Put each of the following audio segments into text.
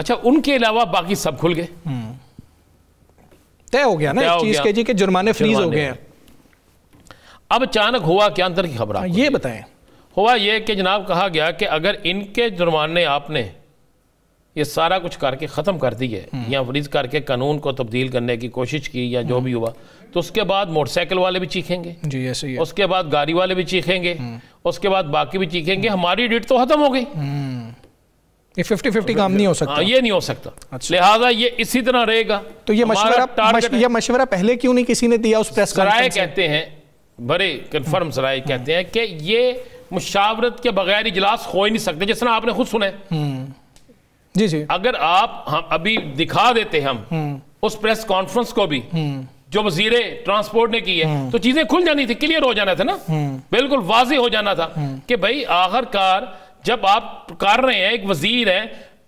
اچھا ان کے علاوہ باقی سب کھل گئے، طے ہو گیا نا اس چیز کے جی کہ جرمانے فریز ہو گئے ہیں. اب اچانک ہوا کیا اندر کی خبر؟ یہ بتائیں. ہوا یہ کہ جناب کہا گیا کہ اگر ان کے جرمانے آپ نے یہ سارا کچھ کر کے ختم کر دیے یا فریز کر کے قانون کو تبدیل کرنے کی کوشش کی یا جو بھی ہوا، تو اس کے بعد موٹر سائیکل والے بھی چیخیں گے جی ایسے ہی ہے. اس کے بعد گاڑی والے بھی چیخیں گے، اس کے بعد باقی بھی چیخیں گے. ہماری ڈیٹ تو ختم ہو گئی. یہ 50-50 کام نہیں ہو سکتا. یہ نہیں ہو سکتا. لہٰذا یہ اسی طرح رہے گا. تو یہ مشورہ پہلے کیوں نہیں کسی نے دیا اس پریس کانفرنس؟ کہتے ہیں بڑے کنفرم ذرائع کہتے ہیں کہ یہ مشاورت کے بغیر اجلاس ہو ہی نہیں سکتے. جس طرح آپ نے خود سنا ہے جی جی، اگر آپ ابھی دکھا دیتے ہم اس پریس کانفرنس کو بھی جو وزیر ٹرانسپورٹ نے کی ہے تو چیزیں کھل جانی تھی، کلیئر ہو جانا تھا نا، بالکل واضح ہو جانا تھا کہ بھائی آخر کار جب آپ کر رہے ہیں، ایک وزیر ہے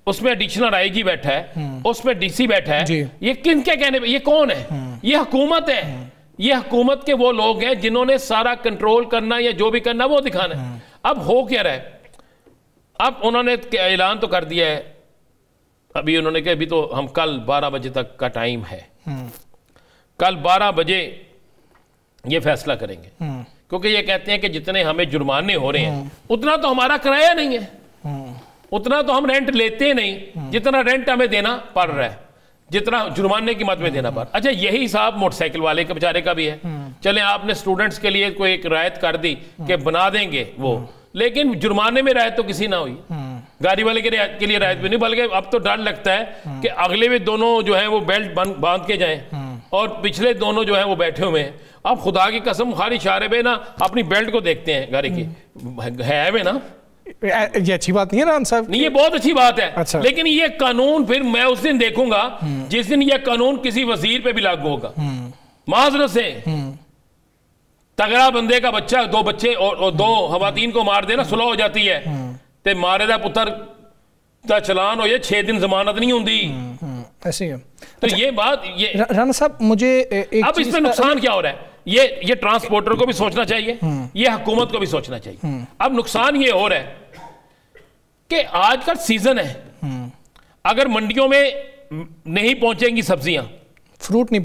اس میں ایڈیشنل آئی جی بیٹھا ہے، اس میں ڈی سی بیٹھا ہے، یہ کن کے کہنے پہ؟ یہ کون ہے؟ یہ حکومت ہے. یہ حکومت کے وہ لوگ ہیں جنہوں نے سارا کنٹرول کرنا یا جو بھی کرنا وہ دکھانا ہے. اب ہو کیا رہا ہے؟ اب انہوں نے اعلان تو کر دیا ہے، ابھی انہوں نے کہا ابھی تو ہم کل 12 بجے تک کا ٹائم ہے، کل 12 بجے یہ فیصلہ کریں گے، کیونکہ یہ کہتے ہیں کہ جتنے ہمیں جرمانے ہو رہے ہیں اتنا تو ہمارا کرایہ نہیں ہے، اتنا تو ہم رینٹ لیتے نہیں جتنا رینٹ ہمیں دینا پڑ رہا ہے، جتنا جرمانے کی مد میں دینا پڑ. اچھا یہی حساب موٹر سائیکل والے کے بیچارے کا بھی ہے. چلیں آپ نے اسٹوڈنٹس کے لیے کوئی ایک رعایت کر دی کہ بنا دیں گے وہ، لیکن جرمانے میں رعایت تو کسی نہ ہوئی، گاڑی والے کے لیے رعایت بھی نہیں، بلکہ اب تو ڈر لگتا ہے کہ اگلے بھی دونوں جو ہیں وہ بیلٹ باندھ کے جائیں اور پچھلے دونوں جو ہیں وہ بیٹھے ہوئے ہیں. اب خدا کی قسم خالی اشارے پہ نا اپنی بیلٹ کو دیکھتے ہیں گاڑی کی، ہے میں نا. یہ اچھی بات نہیں ہے ران صاحب؟ نہیں، یہ بہت اچھی بات ہے، لیکن یہ قانون پھر میں اس دن دیکھوں گا جس دن یہ قانون کسی وزیر پہ بھی لاگو ہوگا. معذرت سے تگڑا بندے کا بچہ 2 بچے اور 2 خواتین کو مار دینا صلح ہو جاتی ہے، تے مارے دا پتر دا چلان ہو یہ 6 دن ضمانت نہیں ہوندی. ایسے ہی ہے. تو یہ بات رانا صاحب مجھے اب اس میں نقصان کیا ہو رہا ہے؟ یہ ٹرانسپورٹر کو بھی سوچنا چاہیے، یہ حکومت کو بھی سوچنا چاہیے. اب نقصان یہ ہو رہا ہے کہ آج کل سیزن ہے، اگر منڈیوں میں نہیں پہنچیں گی سبزیاں، فروٹ نہیں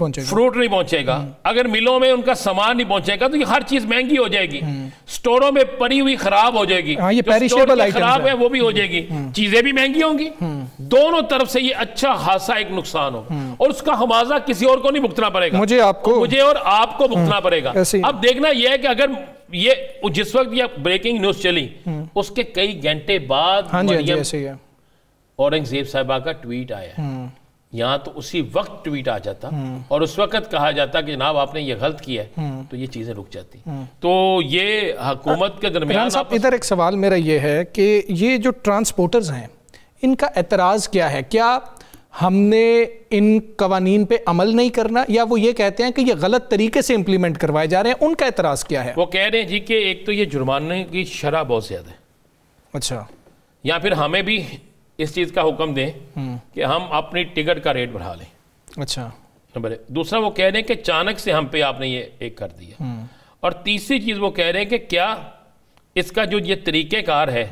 پہنچے گا، اگر ملوں میں ان کا سامان نہیں پہنچے گا تو یہ ہر چیز مہنگی ہو جائے گی، سٹوروں میں پڑی ہوئی خراب ہو جائے گی، یہ پیریشیبل آئٹمز خراب ہے وہ بھی ہو جائے گی، چیزیں بھی مہنگی ہوں گی. دونوں طرف سے یہ اچھا خاصا ایک نقصان ہو، اور اس کا خمیازہ کسی اور کو نہیں بھگتنا پڑے گا، مجھے اور آپ کو بھگتنا پڑے گا. اب دیکھنا یہ ہے کہ اگر یہ جس وقت یہ بریکنگ نیوز چلی اس کے کئی گھنٹے بعد اورنگزیب صاحبہ کا ٹویٹ آیا، یہاں تو اسی وقت ٹویٹ آ جاتا اور اس وقت کہا جاتا کہ جناب آپ نے یہ غلط کیا ہے تو یہ چیزیں رک جاتی. تو یہ حکومت کے درمیان ادھر ایک سوال میرا یہ ہے کہ یہ جو ٹرانسپورٹرز ہیں ان کا اعتراض کیا ہے؟ کیا ہم نے ان قوانین پہ عمل نہیں کرنا، یا وہ یہ کہتے ہیں کہ یہ غلط طریقے سے امپلیمنٹ کروائے جا رہے ہیں؟ ان کا اعتراض کیا ہے؟ وہ کہہ رہے ہیں جی کہ ایک تو یہ جرمانے کی شرح بہت زیادہ ہے، اچھا، یا پھر ہمیں بھی اس چیز کا حکم دیں کہ ہم اپنی ٹکٹ کا ریٹ بڑھا لیں. اچھا. دوسرا وہ کہہ رہے ہیں کہ اچانک سے ہم پہ آپ نے یہ ایک کر دیا. اور تیسری چیز وہ کہہ رہے ہیں کہ کیا اس کا جو یہ طریقہ کار ہے،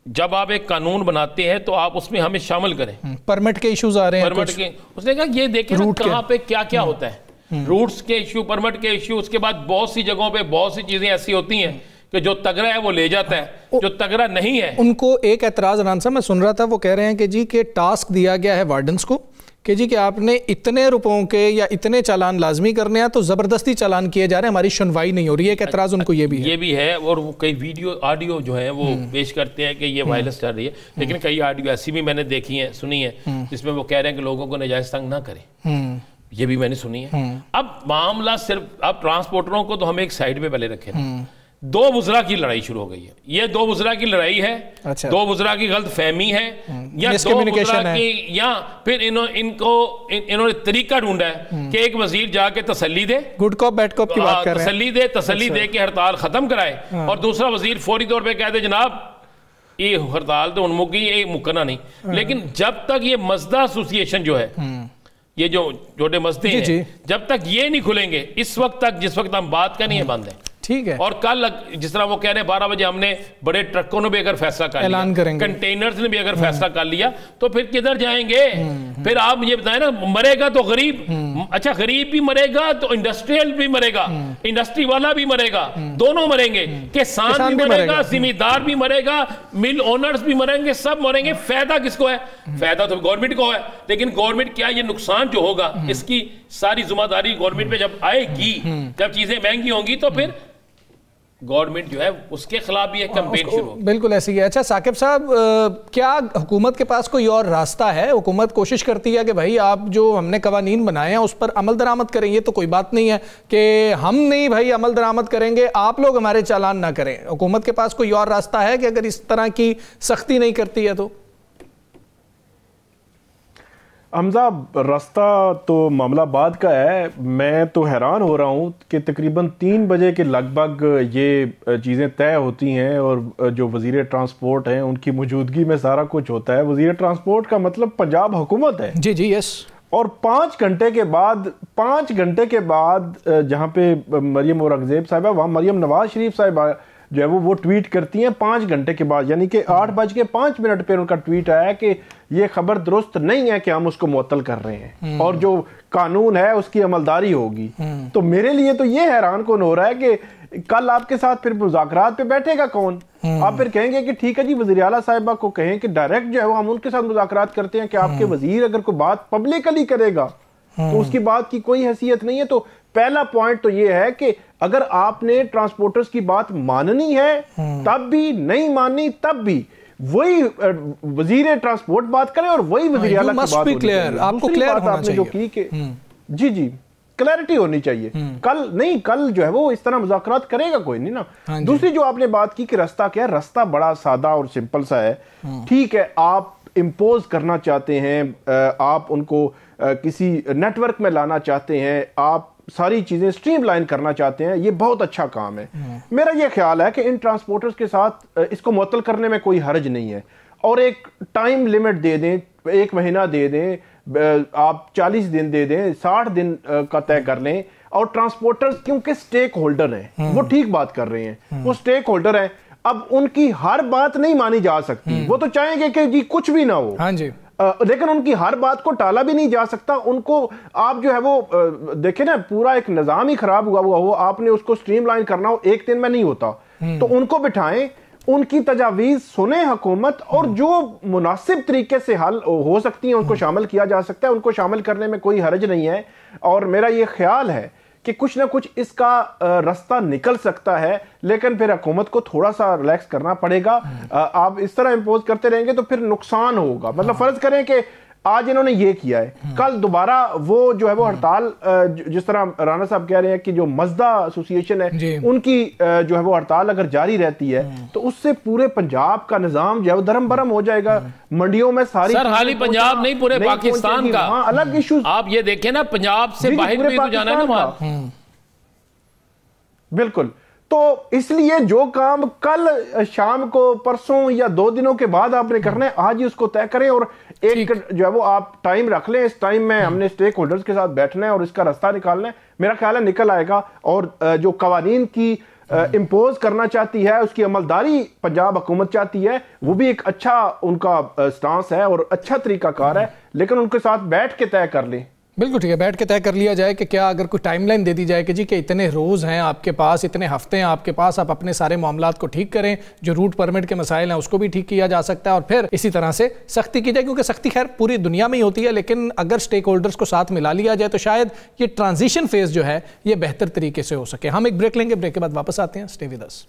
جب آپ ایک قانون بناتے ہیں تو آپ اس میں ہمیں شامل کریں. پرمٹ کے ایشوز آ رہے ہیں، پرمٹ کے، اس نے کہا یہ دیکھیں کہاں پہ کیا کیا ہوتا ہے، روٹس کے ایشو، پرمٹ کے ایشو، اس کے بعد بہت سی جگہوں پہ بہت سی چیزیں ایسی ہوتی ہیں کہ جو تگڑا ہے وہ لے جاتا ہے، جو تگڑا نہیں ہے. ان کو ایک اعتراض ران صاحب میں سن رہا تھا، وہ کہہ رہے ہیں کہ جی کہ ٹاسک دیا گیا ہے وارڈنز کو کہ جی کہ آپ نے اتنے روپوں کے یا اتنے چالان لازمی کرنے ہیں، تو زبردستی چالان کیے جا رہے ہیں، ہماری سنوائی نہیں ہو ری ہے. ایک اعتراض ان کو یہ بھی ہے. اور وہ کئی ویڈیو آڈیو جو ہیں وہ پیش کرتے ہیں کہ یہ وائلنس چل رہی ہے، لیکن کئی آڈیو ایسی بھی میں نے دیکھی ہیں، سنی ہیں، جس میں وہ کہہ رہے ہیں کہ لوگوں کو ناجائز تنگ نہ کریں. یہ بھی میں نے سنی ہے. اب معاملہ صرف اب ٹرانسپورٹروں کو تو ہم ایک سائیڈ پہ پہلے رکھے تھے. 2 وزراء کی لڑائی شروع ہو گئی ہے. یہ 2 وزراء کی لڑائی ہے، 2 وزراء کی غلط فہمی ہے، یا 2 وزراء کی، یا پھر انہوں نے طریقہ ڈھونڈا ہے کہ ایک وزیر جا کے تسلی دے، گڈ کاپ بیڈ کاپ کی بات کر رہے ہیں، تسلی دے کے ہڑتال ختم کرائے، اور دوسرا وزیر فوری طور پہ کہہ دے جناب یہ ہڑتال تو انمکی، یہ مکنا نہیں. لیکن جب تک یہ مزدہ ایسوسیشن جو ہے، یہ جو چھوٹے مزدے ہیں، جب تک یہ نہیں کھلیں گے، اس وقت تک جس وقت ہم بات کرنی ہے بند ہے. ٹھیک ہے. اور کل جس طرح وہ کہہ رہے ہیں 12 بجے ہم نے بڑے ٹرکوں نے بھی اگر فیصلہ کر لیا, کنٹینرز نے بھی اگر فیصلہ کر لیا, تو پھر کدھر جائیں گے؟ پھر آپ مجھے بتائیں نا, مرے گا تو غریب, اچھا غریب بھی مرے گا تو انڈسٹریل بھی مرے گا, انڈسٹری والا بھی مرے گا, دونوں مریں گے, کسان بھی مرے گا, زمیندار بھی مرے گا, مل اونرز بھی مریں گے, سب مریں گے. فائدہ کس کو ہے؟ فائدہ تو گورنمنٹ کو ہے, لیکن گورنمنٹ کیا یہ نقصان جو ہوگا اس کی ساری ذمہ داری گورنمنٹ پہ جب آئے گی, جب چیزیں مہنگی ہوں گی تو پھر گورنمنٹ جو ہے اس کے خلاف بھی ایک کمپین شروع ہو. بالکل ایسی ہے. اچھا ثاقب صاحب, کیا حکومت کے پاس کوئی اور راستہ ہے؟ حکومت کوشش کرتی ہے کہ بھائی آپ جو ہم نے قوانین بنائے ہیں اس پر عمل درآمد کریں, یہ تو کوئی بات نہیں ہے کہ ہم نہیں بھائی عمل درآمد کریں گے, آپ لوگ ہمارے چالان نہ کریں. حکومت کے پاس کوئی اور راستہ ہے کہ اگر اس طرح کی سختی نہیں کرتی ہے تو؟ حمزہ, راستہ تو معاملہ بعد کا ہے. میں تو حیران ہو رہا ہوں کہ تقریباً 3 بجے کے لگ بھگ یہ چیزیں طے ہوتی ہیں اور جو وزیر ٹرانسپورٹ ہیں ان کی موجودگی میں سارا کچھ ہوتا ہے. وزیر ٹرانسپورٹ کا مطلب پنجاب حکومت ہے. جی جی یس. اور 5 گھنٹے کے بعد جہاں پہ مریم اورنگزیب صاحبہ, وہاں مریم نواز شریف صاحبہ جو ہے وہ ٹویٹ کرتی ہیں 5 گھنٹے کے بعد, یعنی کہ 8:05 پہ ان کا ٹویٹ آیا کہ یہ خبر درست نہیں ہے کہ ہم اس کو معطل کر رہے ہیں اور جو قانون ہے اس کی عملداری ہوگی. تو میرے لیے تو یہ حیران کن ہو رہا ہے کہ کل آپ کے ساتھ پھر مذاکرات پہ بیٹھے گا کون؟ آپ پھر کہیں گے کہ ٹھیک ہے جی وزیر اعلیٰ صاحبہ کو کہیں کہ ڈائریکٹ جو ہے وہ ہم ان کے ساتھ مذاکرات کرتے ہیں, کہ آپ کے وزیر اگر کوئی بات پبلکلی کرے گا تو اس کی بات کی کوئی حیثیت نہیں ہے. تو پہلا پوائنٹ تو یہ ہے کہ اگر آپ نے ٹرانسپورٹرز کی بات ماننی ہے تب بھی, نہیں ماننی تب بھی, وہی وزیر ٹرانسپورٹ بات کریں اور وہی وزیر اعلیٰ کی بات ہونی چاہیے. آپ کو کلیئر ہونا چاہیے جو کی کہ جی کلیئرٹی ہونی چاہیے. کل جو ہے وہ اس طرح مذاکرات کرے گا کوئی نہیں نا. دوسری جو آپ نے بات کی کہ راستہ کیا ہے, راستہ بڑا سادہ اور سمپل سا ہے. ٹھیک ہے, آپ امپوز کرنا چاہتے ہیں, آپ ان کو کسی نیٹ ورک میں لانا چاہتے ہیں, آپ ساری چیزیں سٹریم لائن کرنا چاہتے ہیں, یہ بہت اچھا کام ہے. میرا یہ خیال ہے کہ ان ٹرانسپورٹرز کے ساتھ اس کو معطل کرنے میں کوئی حرج نہیں ہے, اور ایک ٹائم لیمٹ دے دیں, 1 مہینہ دے دیں, آپ 40 دن دے دیں, 60 دن کا طے کر لیں. اور ٹرانسپورٹرز کیونکہ سٹیک ہولڈر ہیں, وہ ٹھیک بات کر رہے ہیں, وہ سٹیک ہولڈر ہیں, اب ان کی ہر بات نہیں مانی جا سکتی. وہ تو چاہیں گے کہ جی کچھ بھی نہ ہو, لیکن ان کی ہر بات کو ٹالا بھی نہیں جا سکتا. ان کو آپ جو ہے وہ دیکھیں نا, پورا ایک نظام ہی خراب ہوا ہو, آپ نے اس کو سٹریم لائن کرنا ہو 1 دن میں نہیں ہوتا. تو ان کو بٹھائیں, ان کی تجاویز سنیں حکومت, اور جو مناسب طریقے سے حل ہو سکتی ہیں ان کو شامل کیا جا سکتا ہے. ان کو شامل کرنے میں کوئی حرج نہیں ہے, اور میرا یہ خیال ہے کہ کچھ نہ کچھ اس کا راستہ نکل سکتا ہے, لیکن پھر حکومت کو تھوڑا سا ریلیکس کرنا پڑے گا. آپ اس طرح امپوز کرتے رہیں گے تو پھر نقصان ہوگا. مطلب فرض کریں کہ آج انہوں نے یہ کیا ہے, کل دوبارہ وہ جو ہے وہ ہڑتال, جس طرح رانا صاحب کہہ رہے ہیں کہ جو مزدہ ایسوسی ایشن ہے ان کی جو ہے وہ ہڑتال اگر جاری رہتی ہے تو اس سے پورے پنجاب کا نظام جو ہے وہ درم برم ہو جائے گا. منڈیوں میں ساری سر حالی پنجاب نہیں, پورے پاکستان کا الگ ایشوز. آپ یہ دیکھیں نا, پنجاب سے باہر بھی تو جانا ہے نا وہاں. بالکل. تو اس لیے جو کام کل شام کو, پرسوں یا 2 دنوں کے بعد آپ نے کرنا ہے, آج ہی اس کو طے کریں, اور ایک جو ہے وہ آپ ٹائم رکھ لیں. اس ٹائم میں ہم نے سٹیک ہولڈرز کے ساتھ بیٹھنا ہے اور اس کا راستہ نکالنا ہے. میرا خیال ہے نکل آئے گا, اور جو قوانین کی امپوز کرنا چاہتی ہے اس کی عملداری پنجاب حکومت چاہتی ہے, وہ بھی ایک اچھا ان کا سٹانس ہے اور اچھا طریقہ کار ہے, لیکن ان کے ساتھ بیٹھ کے طے کر لیں. بالکل ٹھیک ہے, بیٹھ کے طے کر لیا جائے کہ کیا اگر کوئی ٹائم لائن دے دی جائے کہ جی کہ اتنے روز ہیں آپ کے پاس, اتنے ہفتے ہیں آپ کے پاس, آپ اپنے سارے معاملات کو ٹھیک کریں, جو روٹ پرمٹ کے مسائل ہیں اس کو بھی ٹھیک کیا جا سکتا ہے, اور پھر اسی طرح سے سختی کی جائے, کیونکہ سختی خیر پوری دنیا میں ہی ہوتی ہے, لیکن اگر سٹیک ہولڈرز کو ساتھ ملا لیا جائے تو شاید یہ ٹرانزیشن فیز جو ہے یہ بہتر طریقے سے ہو سکے. ہم ایک بریک لیں گے, بریک کے بعد واپس آتے ہیں. Stay with us.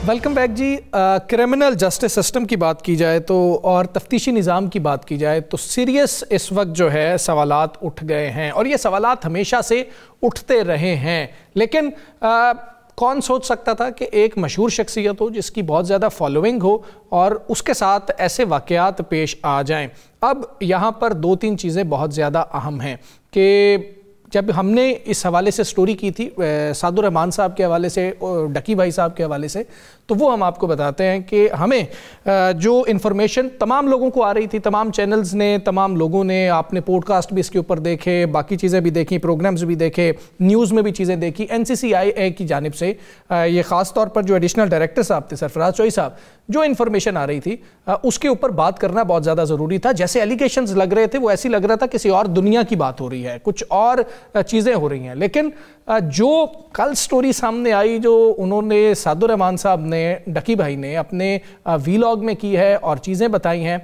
Welcome back جی. کرمنل جسٹس سسٹم کی بات کی جائے تو, اور تفتیشی نظام کی بات کی جائے تو سیریس اس وقت جو ہے سوالات اٹھ گئے ہیں, اور یہ سوالات ہمیشہ سے اٹھتے رہے ہیں. لیکن کون سوچ سکتا تھا کہ ایک مشہور شخصیت ہو جس کی بہت زیادہ فالوئنگ ہو اور اس کے ساتھ ایسے واقعات پیش آ جائیں. اب یہاں پر 2-3 چیزیں بہت زیادہ اہم ہیں کہ جب ہم نے اس حوالے سے سٹوری کی تھی سعد الرحمان صاحب کے حوالے سے، ڈکی بھائی صاحب کے حوالے سے، تو وہ ہم آپ کو بتاتے ہیں کہ ہمیں جو انفارمیشن تمام لوگوں کو آ رہی تھی، تمام چینلز نے، تمام لوگوں نے، آپ نے پوڈ کاسٹ بھی اس کے اوپر دیکھے، باقی چیزیں بھی دیکھیں، پروگرامز بھی دیکھے، نیوز میں بھی چیزیں دیکھی، NCCIA کی جانب سے یہ خاص طور پر جو ایڈیشنل ڈائریکٹر صاحب تھے سرفراز چوئی صاحب، جو انفارمیشن آ رہی تھی اس کے اوپر بات کرنا بہت زیادہ ضروری تھا. جیسے ایلیگیشنز لگ رہے تھے وہ ایسی لگ رہا تھا کسی اور دنیا کی بات ہو رہی ہے، کچھ اور چیزیں ہو رہی ہیں. لیکن جو کل سٹوری سامنے آئی، جو انہوں نے سعد الرحمان صاحب نے، ڈکی بھائی نے اپنے ویلاگ میں کی ہے اور چیزیں بتائی ہیں،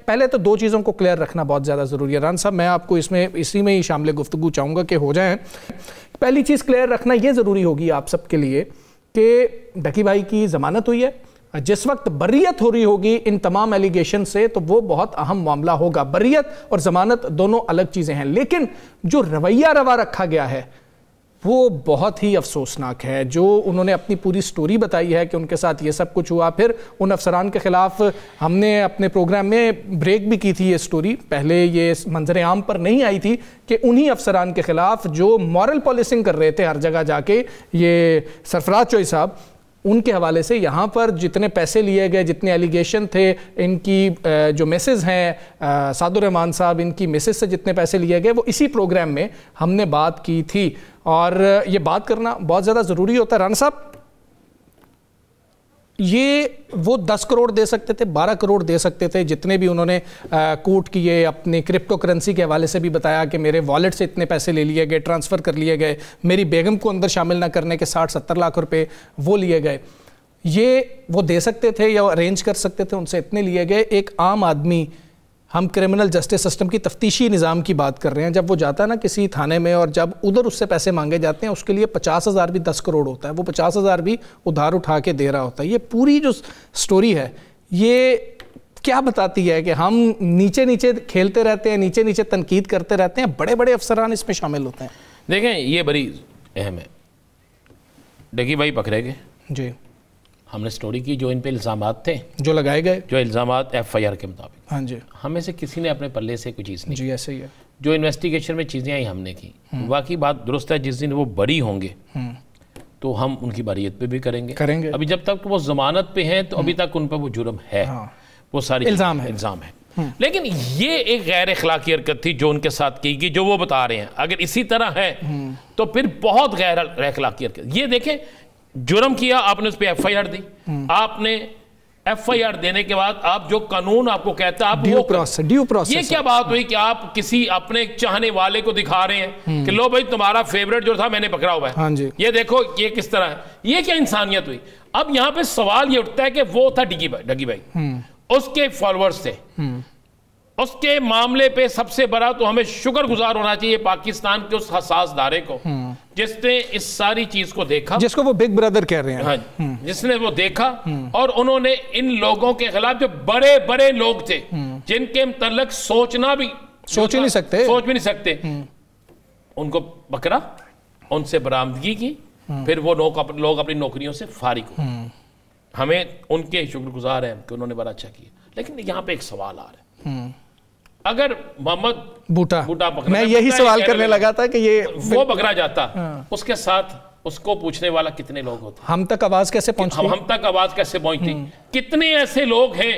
پہلے تو دو چیزوں کو کلیئر رکھنا بہت زیادہ ضروری ہے. ران صاحب میں آپ کو اسی میں ہی شامل گفتگو چاہوں گا کہ ہو جائیں. پہلی چیز کلیئر رکھنا یہ ضروری ہوگی آپ سب کے لیے کہ ڈکی بھائی کی ضمانت ہوئی ہے. جس وقت بریت ہو رہی ہوگی ان تمام ایلیگیشن سے تو وہ بہت اہم معاملہ ہوگا. بریت اور ضمانت دونوں الگ چیزیں ہیں، لیکن جو رویہ روا رکھا گیا ہے وہ بہت ہی افسوسناک ہے. جو انہوں نے اپنی پوری سٹوری بتائی ہے کہ ان کے ساتھ یہ سب کچھ ہوا، پھر ان افسران کے خلاف ہم نے اپنے پروگرام میں بریک بھی کی تھی. یہ سٹوری پہلے یہ منظر عام پر نہیں آئی تھی کہ انہی افسران کے خلاف جو مورل پالیسنگ کر رہے تھے ہر جگہ جا کے، یہ سرفراز چوئی صاحب، ان کے حوالے سے یہاں پر جتنے پیسے لیے گئے، جتنے ایلیگیشن تھے، ان کی جو میسز ہیں سعد الرحمان صاحب، ان کی میسز سے جتنے پیسے لیے گئے وہ اسی پروگرام میں ہم نے بات کی تھی. اور یہ بات کرنا بہت زیادہ ضروری ہوتا ہے. رانا صاحب، یہ وہ 10 کروڑ دے سکتے تھے، 12 کروڑ دے سکتے تھے، جتنے بھی انہوں نے کوٹ کیے، اپنے کرپٹو کرنسی کے حوالے سے بھی بتایا کہ میرے والیٹ سے اتنے پیسے لے لیے گئے، ٹرانسفر کر لیے گئے، میری بیگم کو اندر شامل نہ کرنے کے 60-70 لاکھ روپے وہ لیے گئے. یہ وہ دے سکتے تھے یا ارینج کر سکتے تھے، ان سے اتنے لیے گئے. ایک عام آدمی، ہم کرمنل جسٹس سسٹم کی تفتیشی نظام کی بات کر رہے ہیں، جب وہ جاتا ہے نا کسی تھانے میں اور جب ادھر اس سے پیسے مانگے جاتے ہیں، اس کے لیے 50,000 بھی 10 کروڑ ہوتا ہے، وہ 50,000 بھی ادھار اٹھا کے دے رہا ہوتا ہے. یہ پوری جو سٹوری ہے یہ کیا بتاتی ہے کہ ہم نیچے نیچے کھیلتے رہتے ہیں، نیچے نیچے تنقید کرتے رہتے ہیں، بڑے بڑے افسران اس میں شامل ہوتے ہیں. دیکھیں یہ بڑی اہم ہے. ڈکی بھائی پکڑے گئے، جی ہم نے سٹوری کی، جو ان پہ الزامات تھے، جو لگائے گئے، جو الزامات FIR کے مطابق، ہاں جی، ہمیں سے کسی نے اپنے پلے سے کوئی چیز نہیں، جی ایسے ہی ہے. جو انویسٹیگیشن میں چیزیں آئی ہم نے کی. واقعی بات درست ہے، جس دن وہ بری ہوں گے تو ہم ان کی بریت پہ بھی کریں گے. ابھی جب تک وہ ضمانت پہ ہیں تو ابھی تک ان پہ وہ جرم ہے، وہ ساری الزام ہے. لیکن یہ ایک غیر اخلاقی حرکت تھی جو ان کے ساتھ کی گئی، جو وہ بتا رہے ہیں. اگر اسی طرح ہے تو پھر بہت غیر اخلاقی حرکت. یہ دیکھیں، جرم کیا آپ نے، اس پہ FIR دی. آپ نے FIR دینے کے بعد آپ جو قانون آپ کو کہتا ہے آپ ڈیو پروسیس. یہ کیا بات ہوئی کہ آپ کسی اپنے چاہنے والے کو دکھا رہے ہیں کہ لو بھائی تمہارا فیوریٹ جو تھا میں نے پکڑا ہوا ہے، یہ دیکھو یہ کس طرح ہے. یہ کیا انسانیت ہوئی؟ اب یہاں پہ سوال یہ اٹھتا ہے کہ وہ تھا ڈکی بھائی، اس کے فالورز تھے، اس کے معاملے پہ سب سے بڑا تو ہمیں شکر گزار ہونا چاہیے پاکستان کے اس حساس دارے کو جس نے اس ساری چیز کو دیکھا، جس کو وہ بگ بردر کہہ رہے ہیں، جس نے وہ دیکھا اور انہوں نے ان لوگوں کے خلاف، جو بڑے بڑے لوگ تھے جن کے متعلق سوچ بھی نہیں سکتے، ان کو پکڑا، ان سے برآمدگی کی، پھر وہ لوگ اپنی نوکریوں سے فارغ ہو. ہمیں ان کے شکر گزار ہیں کہ انہوں نے بڑا اچھا کیا. لیکن یہاں پہ ایک سوال آ رہا ہے، اگر محمد بوٹا پکڑا، میں یہی سوال کرنے لگا تھا کہ یہ وہ پکڑا جاتا، اس کے ساتھ اس کو پوچھنے والا کتنے لوگ ہوتے، ہم تک آواز کیسے پہنچتی، ہم تک آواز کیسے پہنچتی. کتنے ایسے لوگ ہیں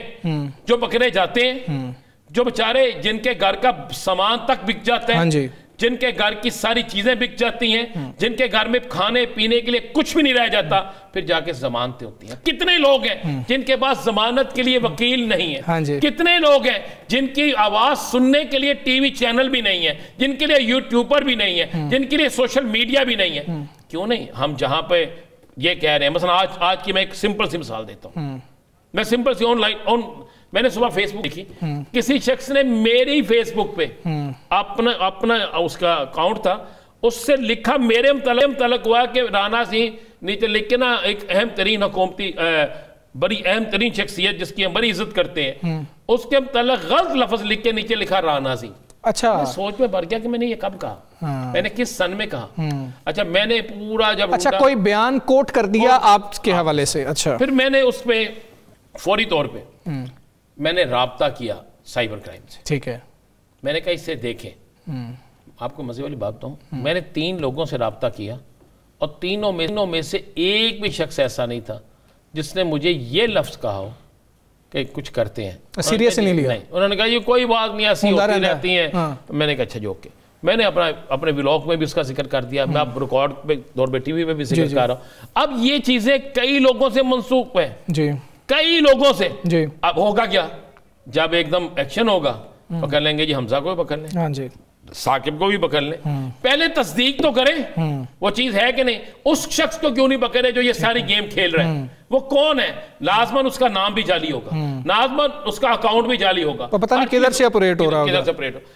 جو پکڑے جاتے ہیں، جو بچارے جن کے گھر کا سامان تک بک جاتا ہے، جن کے گھر کی ساری چیزیں بک جاتی ہیں، جن کے گھر میں کھانے پینے کے لیے کچھ بھی نہیں رہ جاتا، پھر جا کے ضمانتیں ہوتی ہیں. کتنے لوگ ہیں جن کے پاس ضمانت کے لیے وکیل نہیں ہے، کتنے لوگ ہیں جن کی آواز سننے کے لیے ٹی وی چینل بھی نہیں ہے، جن کے لیے یوٹیوبر بھی نہیں ہے، جن کے لیے سوشل میڈیا بھی نہیں ہے. کیوں نہیں؟ ہم جہاں پہ یہ کہہ رہے ہیں، مثلا آج کی میں ایک سمپل سی مثال دیتا ہوں. میں سمپل سی میں نے صبح فیس بک دیکھی، کسی شخص نے میری فیس بک پہ اپنا اس کا اکاؤنٹ تھا، اس سے لکھا میرے متعلق ہوا کہ رانا سی، نیچے لکھ کے نا ایک اہم ترین حکومتی بڑی اہم ترین شخصیت جس کی ہم بڑی عزت کرتے ہیں، اس کے متعلق غلط لفظ لکھ کے نیچے لکھا رانا سی. اچھا، سوچ میں بڑھ گیا کہ میں نے یہ کب کہا، میں نے کس سن میں کہا. اچھا، میں نے پورا جب کوئی بیان کوٹ کر دیا آپ کے حوالے سے. اچھا، پھر میں نے اس پہ فوری طور پہ میں نے رابطہ کیا سائبر کرائم سے. ٹھیک ہے، میں نے کہا اس سے دیکھیں، آپ کو مزے والی بات بتاؤں، میں نے 3 لوگوں سے رابطہ کیا اور تینوں میں سے ایک بھی شخص ایسا نہیں تھا جس نے مجھے یہ لفظ کہا ہو کہ کچھ کرتے ہیں، سیریس نہیں لیا. انہوں نے کہا یہ کوئی بات نہیں، ایسی ہوتی رہتی ہیں. میں نے کہا اچھا جوک کے میں نے اپنے ولاگ میں بھی اس کا ذکر کر دیا، میں اب ریکارڈ پہ دور پہ ٹی وی میں بھی ذکر کر رہا ہوں. اب یہ چیزیں کئی لوگوں سے منسوخ ہیں، کئی لوگوں سے. اب ہوگا کیا جب ایک دم ایکشن ہوگا، پکڑ لیں گے جی حمزہ کو بھی پکڑ لیں، ثاقب کو بھی پکڑ لیں. پہلے تصدیق تو کریں وہ چیز ہے کہ نہیں. اس شخص کو کیوں نہیں پکڑے جو یہ ساری گیم کھیل رہے ہیں؟ وہ کون ہے؟ لازماً اس کا نام بھی جعلی ہوگا، لازماً اس کا اکاؤنٹ بھی جعلی ہوگا، پتہ نہیں کدھر سے اپریٹ ہو رہا ہوگا.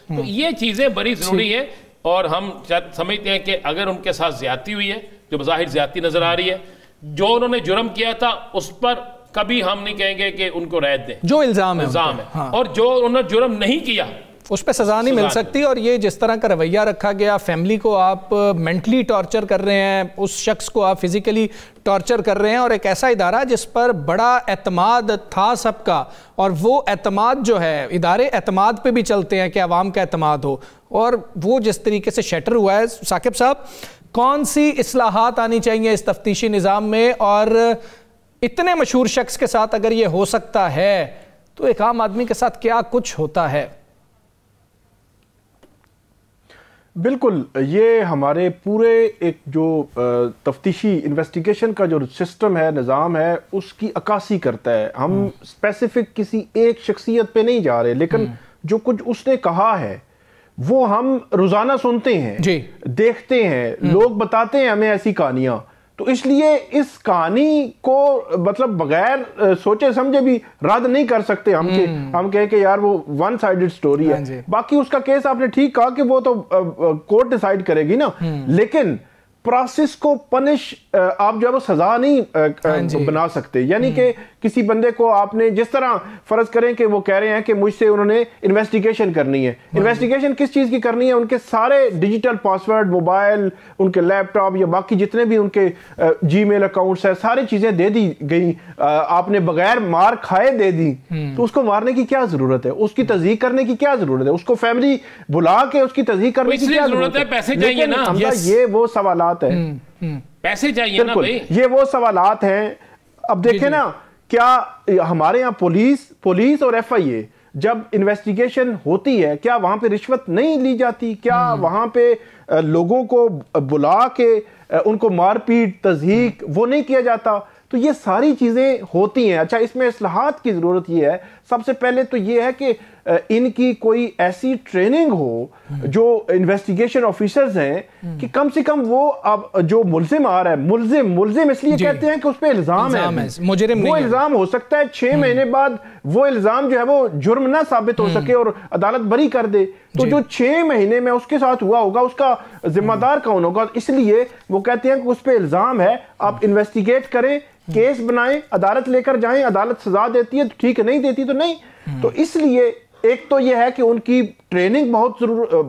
تو یہ چیزیں بڑی ضروری ہے. اور ہم سمجھتے ہیں کہ اگر ان کے ساتھ زیادتی ہوئی ہے، جو بظاہر زیادتی نظر آ رہی ہے، جو انہوں نے جرم کیا تھا اس پر کبھی ہم نہیں کہیں گے کہ ان کو رعایت دیں، جو الزام ہے. اور جو انہوں نے جرم نہیں کیا اس پہ سزا نہیں مل سکتی. اور یہ جس طرح کا رویہ رکھا گیا، فیملی کو آپ مینٹلی ٹارچر کر رہے ہیں، اس شخص کو آپ فزیکلی ٹارچر کر رہے ہیں، اور ایک ایسا ادارہ جس پر بڑا اعتماد تھا سب کا، اور وہ اعتماد جو ہے، ادارے اعتماد پہ بھی چلتے ہیں کہ عوام کا اعتماد ہو، اور وہ جس طریقے سے شیٹر ہوا ہے. ثاقب صاحب، کون سی اصلاحات آنی چاہیے اس تفتیشی نظام میں؟ اور اتنے مشہور شخص کے ساتھ اگر یہ ہو سکتا ہے تو ایک عام آدمی کے ساتھ کیا کچھ ہوتا ہے؟ بالکل، یہ ہمارے پورے ایک جو تفتیشی انویسٹیگیشن کا جو سسٹم ہے، نظام ہے، اس کی عکاسی کرتا ہے. ہم اسپیسیفک کسی ایک شخصیت پہ نہیں جا رہے، لیکن جو کچھ اس نے کہا ہے وہ ہم روزانہ سنتے ہیں، دیکھتے ہیں، لوگ بتاتے ہیں ہمیں ایسی کہانیاں. تو اس لیے اس کہانی کو مطلب بغیر سوچے سمجھے بھی رد نہیں کر سکتے ہم کہیں کہ یار وہ ون سائیڈڈ سٹوری ہے. باقی اس کا کیس آپ نے ٹھیک کہا کہ وہ تو کورٹ ڈیسائیڈ کرے گی نا، لیکن پروسیس کو پنش آپ جو ہے وہ سزا نہیں بنا سکتے. یعنی کہ کسی بندے کو آپ نے جس طرح فرض کریں کہ وہ کہہ رہے ہیں کہ مجھ سے انہوں نے انویسٹیگیشن کرنی ہے. انویسٹیگیشن کس چیز کی کرنی ہے؟ ان کے سارے ڈیجیٹل پاسورڈ، موبائل، ان کے لیپ ٹاپ یا باقی جتنے بھی ان کے جی میل اکاؤنٹس ہیں، ساری چیزیں دے دی گئی. آپ نے بغیر مار کھائے دے دی، تو اس کو مارنے کی کیا ضرورت ہے؟ اس کی تصدیق کرنے کی کیا ضرورت ہے؟ اس کو فیملی بلا کے اس کی تصدیق کرنے کی کیا ضرورت ہے؟ پیسے چاہیے نا، یہ وہ سوالات ہیں، پیسے چاہیے نا بھائی، یہ وہ سوالات ہیں. اب دیکھیں نا، کیا ہمارے یہاں پولیس اور ایف آئی اے جب انویسٹیگیشن ہوتی ہے، کیا وہاں پہ رشوت نہیں لی جاتی؟ کیا وہاں پہ لوگوں کو بلا کے ان کو مار پیٹ، تضحیک وہ نہیں کیا جاتا؟ تو یہ ساری چیزیں ہوتی ہیں. اچھا، اس میں اصلاحات کی ضرورت یہ ہے، سب سے پہلے تو یہ ہے کہ ان کی کوئی ایسی ٹریننگ ہو جو انویسٹیگیشن آفیسرز ہیں کہ کم سے کم وہ اب جو ملزم آ رہا ہے، ملزم اس لیے کہتے ہیں کہ اس پہ الزام ہے، مجرم وہ الزام ہو سکتا ہے 6 مہینے بعد وہ الزام جو ہے وہ جرم نہ ثابت ہو سکے اور عدالت بری کر دے. تو جو 6 مہینے میں اس کے ساتھ ہوا ہوگا اس کا ذمہ دار کون ہوگا؟ اس لیے وہ کہتے ہیں کہ اس پہ الزام ہے، آپ انویسٹیگیٹ کریں، کیس بنائیں، عدالت لے کر جائیں، عدالت سزا دیتی ہے تو ٹھیک ہے، نہیں دیتی تو نہیں. تو اس لیے ایک تو یہ ہے کہ ان کی ٹریننگ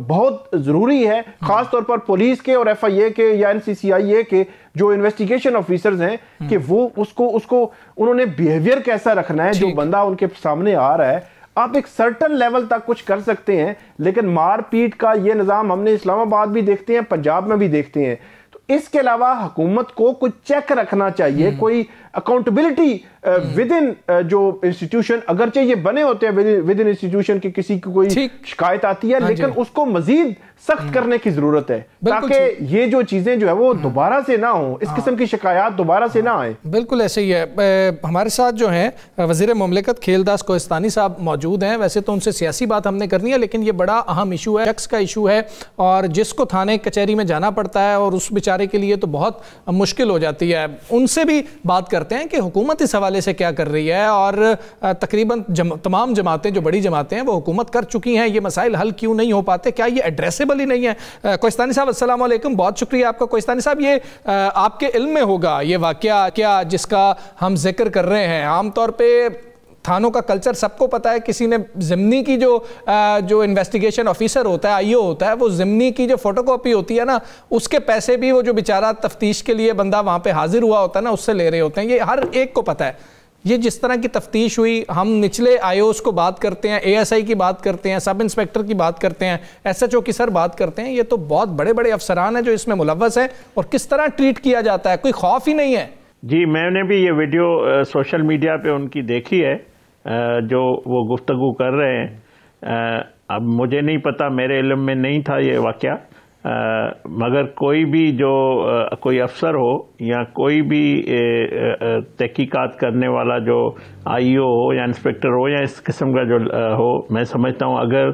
بہت ضروری ہے، خاص طور پر پولیس کے اور ایف آئی اے کے یا این سی سی آئی اے کے جو انویسٹیگیشن آفیسرز ہیں، کہ وہ اس کو انہوں نے بیہیویئر کیسا رکھنا ہے جو بندہ ان کے سامنے آ رہا ہے. آپ ایک سرٹن لیول تک کچھ کر سکتے ہیں، لیکن مار پیٹ کا یہ نظام ہم نے اسلام آباد بھی دیکھتے ہیں، پنجاب میں بھی دیکھتے ہیں. تو اس کے علاوہ حکومت کو کچھ چیک رکھنا چاہیے، کوئی اکاؤنٹیبلٹی ود ان جو انسٹیٹیوشن، اگرچہ یہ بنے ہوتے ہیں ود ان انسٹیٹیوشن کی کسی کی کوئی شکایت آتی ہے، لیکن اس کو مزید سخت کرنے کی ضرورت ہے تاکہ یہ جو چیزیں جو ہے وہ دوبارہ سے نہ ہوں، اس قسم کی شکایات دوبارہ سے نہ آئیں. بالکل ایسے ہی ہے. ہمارے ساتھ جو ہیں وزیر مملکت کھیلداس کوہستانی صاحب موجود ہیں. ویسے تو ان سے سیاسی بات ہم نے کرنی ہے، لیکن یہ بڑا اہم ایشو ہے، شخص کا ایشو ہے، اور جس کو تھانے کچہری میں جانا پڑتا ہے اور اس بیچارے کے لیے تو بہت مشکل ہو جاتی ہے. ان سے بھی بات کرتے ہیں کہ حکومت اس حوالے سے کیا کر رہی ہے، اور تقریباً تمام جماعتیں جو بڑی جماعتیں ہیں وہ حکومت کر چکی ہیں. یہ مسائل حل کیوں نہیں ہو پاتے؟ کیا یہ ایڈریسیبل ہی نہیں ہے؟ کوہستانی صاحب السلام علیکم، بہت شکریہ آپ کا. کوہستانی صاحب، یہ آپ کے علم میں ہوگا یہ واقعہ کیا جس کا ہم ذکر کر رہے ہیں؟ عام طور پہ تھانوں کا کلچر سب کو پتا ہے، کسی نے ضمنی کی جو انویسٹیگیشن آفیسر ہوتا ہے، آئی او ہوتا ہے، وہ ضمنی کی جو فوٹو کاپی ہوتی ہے نا، اس کے پیسے بھی وہ جو بیچارہ تفتیش کے لیے بندہ وہاں پہ حاضر ہوا ہوتا ہے نا، اس سے لے رہے ہوتے ہیں. یہ ہر ایک کو پتا ہے. یہ جس طرح کی تفتیش ہوئی، ہم نچلے آئی اوز کو بات کرتے ہیں، اے ایس آئی کی بات کرتے ہیں، سب انسپیکٹر کی بات کرتے ہیں، ایس ایچ او کی سر بات کرتے ہیں، یہ تو بہت بڑے بڑے افسران ہیں جو اس میں ملوث ہیں، اور کس طرح ٹریٹ کیا جاتا ہے، کوئی خوف ہی نہیں ہے۔ جی میں نے بھی یہ ویڈیو سوشل میڈیا پہ ان کی دیکھی ہے جو وہ گفتگو کر رہے ہیں۔ اب مجھے نہیں پتا، میرے علم میں نہیں تھا یہ واقعہ، مگر کوئی بھی جو کوئی افسر ہو یا کوئی بھی تحقیقات کرنے والا جو آئی او ہو یا انسپیکٹر ہو یا اس قسم کا جو ہو، میں سمجھتا ہوں اگر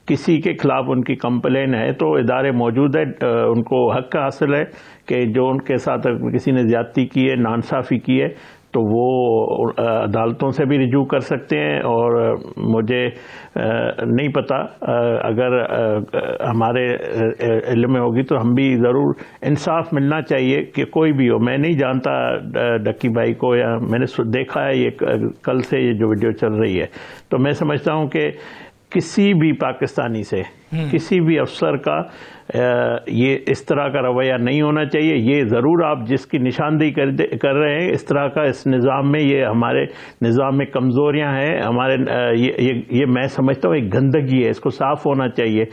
کسی کے خلاف ان کی کمپلین ہے تو ادارے موجود ہے، ان کو حق حاصل ہے کہ جو ان کے ساتھ کسی نے زیادتی کی ہے، ناانصافی کی ہے، تو وہ عدالتوں سے بھی رجوع کر سکتے ہیں۔ اور مجھے نہیں پتا، اگر ہمارے علم میں ہوگی تو ہم بھی ضرور، انصاف ملنا چاہیے کہ کوئی بھی ہو۔ میں نہیں جانتا ڈکی بھائی کو، یا میں نے دیکھا ہے یہ کل سے یہ جو ویڈیو چل رہی ہے، تو میں سمجھتا ہوں کہ کسی بھی پاکستانی سے، کسی بھی افسر کا یہ اس طرح کا رویہ نہیں ہونا چاہیے۔ یہ ضرور آپ جس کی نشاندہی کر رہے ہیں اس طرح کا، اس نظام میں، یہ ہمارے نظام میں کمزوریاں ہیں، ہمارے یہ میں سمجھتا ہوں ایک گندگی ہے، اس کو صاف ہونا چاہیے۔